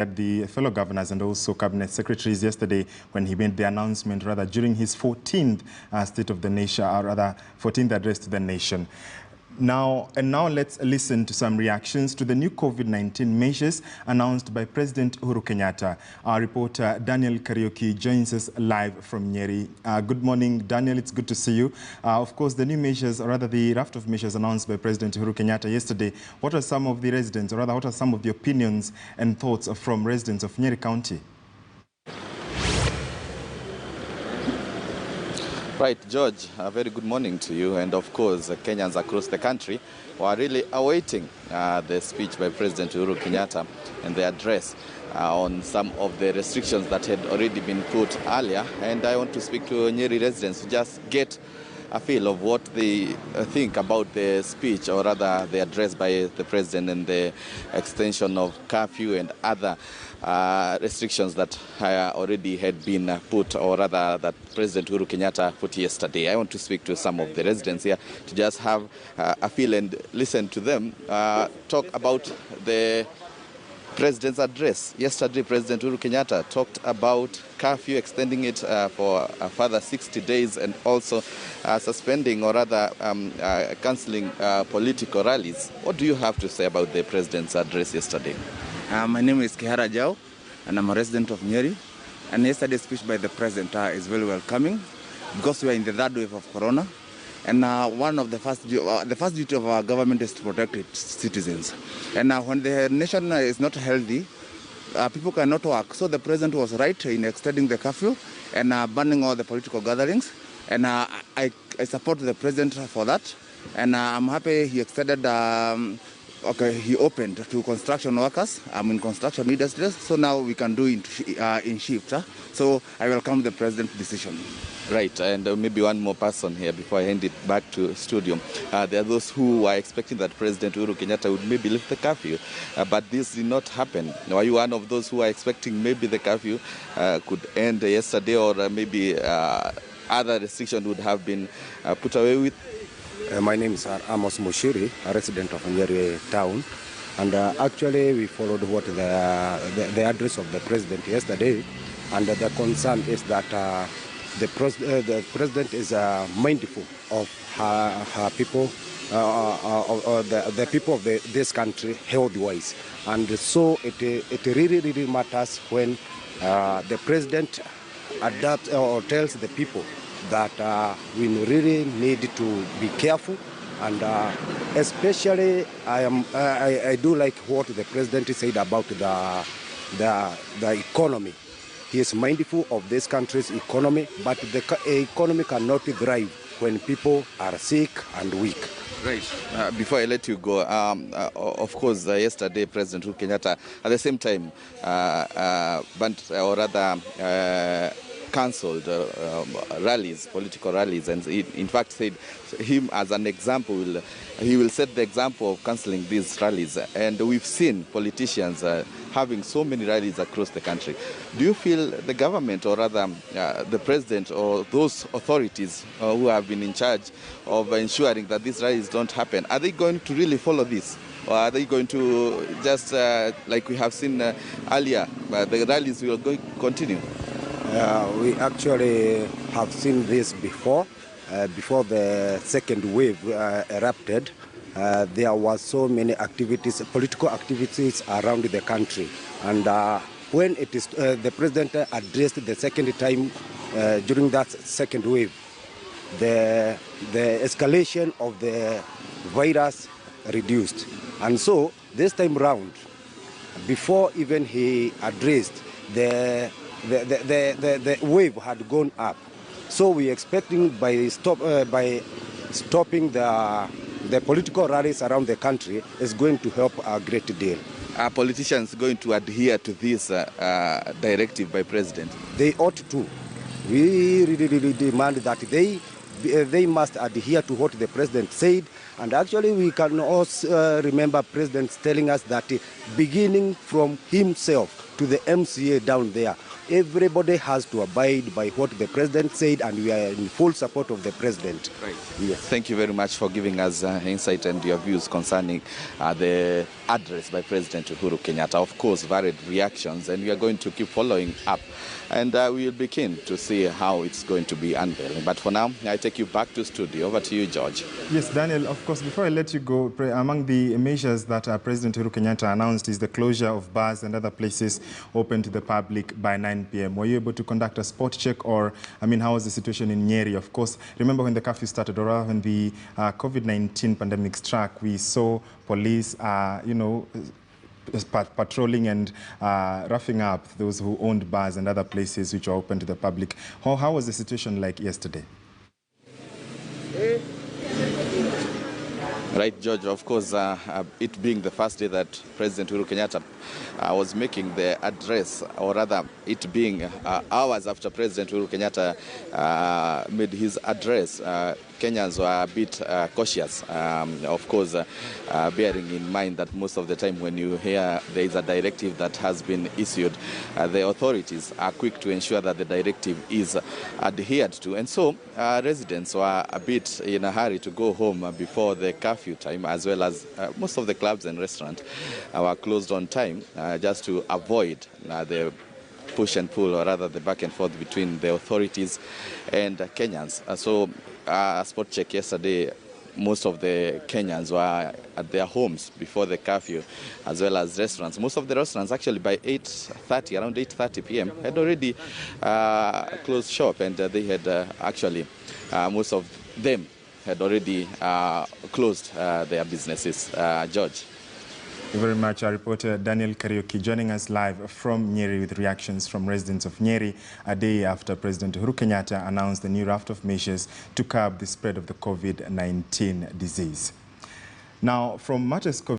at the fellow governors and also cabinet secretaries yesterday when he made the announcement, rather, during his 14th State of the Nation, or rather 14th address to the nation. Now let's listen to some reactions to the new COVID-19 measures announced by President Uhuru Kenyatta. Our reporter Daniel Kariuki joins us live from Nyeri. Good morning, Daniel. It's good to see you. Of course, the new measures, or rather the raft of measures announced by President Uhuru Kenyatta yesterday, what are some of the residents, or rather what are some of the opinions and thoughts from residents of Nyeri County? Right, George, a very good morning to you. And of course, Kenyans across the country were really awaiting the speech by President Uhuru Kenyatta and the address on some of the restrictions that had already been put earlier. And I want to speak to Nyeri residents to just get a feel of what they think about the speech, or rather the address by the president, and the extension of curfew and other restrictions that already had been put, or rather that President Uhuru Kenyatta put yesterday. I want to speak to some of the residents here to just have a feel and listen to them talk about the President's address. Yesterday, President Uhuru Kenyatta talked about curfew, extending it for a further 60 days, and also suspending, or rather cancelling political rallies. What do you have to say about the President's address yesterday? My name is Kihara Jao, and I'm a resident of Nyeri. And yesterday's speech by the President is very welcoming, because we are in the third wave of Corona. And one of the first duty of our government is to protect its citizens. And when the nation is not healthy, people cannot work. So the President was right in extending the curfew and banning all the political gatherings. And I support the President for that. And I'm happy he extended. He opened to construction workers. I'm in construction industry, so now we can do it in shifts. So I welcome the President's decision. Right, and maybe one more person here before I hand it back to studio. There are those who are expecting that President Uhuru Kenyatta would maybe lift the curfew, but this did not happen. Are you one of those who are expecting maybe the curfew could end yesterday, or maybe other restrictions would have been put away with? My name is Amos Mushiri, a resident of Nyeri town, and actually we followed what the address of the President yesterday, and the concern is that the President is mindful of her people, the people of this country health-wise, and so it really matters when the President adapts or tells the people that we really need to be careful, and especially I do like what the President said about the economy. He is mindful of this country's economy, but the economy cannot thrive when people are sick and weak. Right. Before I let you go, of course, yesterday President Uhuru Kenyatta at the same time cancelled rallies, political rallies, and in fact said him as an example, he will set the example of cancelling these rallies. And we've seen politicians having so many rallies across the country. Do you feel the government, or rather the President, or those authorities who have been in charge of ensuring that these rallies don't happen, are they going to really follow this? Or are they going to just, like we have seen earlier, the rallies will continue? We actually have seen this before. Before the second wave erupted, there was so many activities, political activities around the country. And when it is the President addressed the second time during that second wave, the escalation of the virus reduced. And so this time round, before even he addressed, the wave had gone up. So we expecting by stopping the political rallies around the country is going to help a great deal. Are politicians going to adhere to this directive by President? They ought to. We really demand that they must adhere to what the President said. And actually we can also remember President telling us that beginning from himself to the MCA down there. Everybody has to abide by what the president said, and we are in full support of the president. Right. Yes. Thank you very much for giving us insight and your views concerning the address by President Uhuru Kenyatta. Of course, varied reactions, and we are going to keep following up. And we will be keen to see how it's going to be unveiling. But for now, I take you back to studio. Over to you, George. Yes, Daniel, of course, before I let you go, among the measures that President Uhuru Kenyatta announced is the closure of bars and other places open to the public by 9 p.m. Were you able to conduct a spot check, or, I mean, how was the situation in Nyeri? Of course, remember when the curfew started, or rather when the COVID-19 pandemic struck, we saw police, patrolling and roughing up those who owned bars and other places which are open to the public. How was the situation like yesterday? Right, George. Of course, it being the first day that President Uhuru Kenyatta was making the address, or rather it being hours after President Uhuru Kenyatta made his address, Kenyans were a bit cautious, of course, bearing in mind that most of the time when you hear there is a directive that has been issued, the authorities are quick to ensure that the directive is adhered to. And so residents were a bit in a hurry to go home before the curfew time, as well as most of the clubs and restaurants were closed on time just to avoid the push and pull, or rather the back and forth between the authorities and Kenyans. So a spot check yesterday, most of the Kenyans were at their homes before the curfew, as well as restaurants. Most of the restaurants actually by 8:30, around 8:30 p.m. had already closed shop, and they had actually, most of them had already closed their businesses. George. Thank you very much. Our reporter Daniel Kariuki joining us live from Nyeri with reactions from residents of Nyeri a day after President Uhuru Kenyatta announced the new raft of measures to curb the spread of the COVID-19 disease. Now, from matters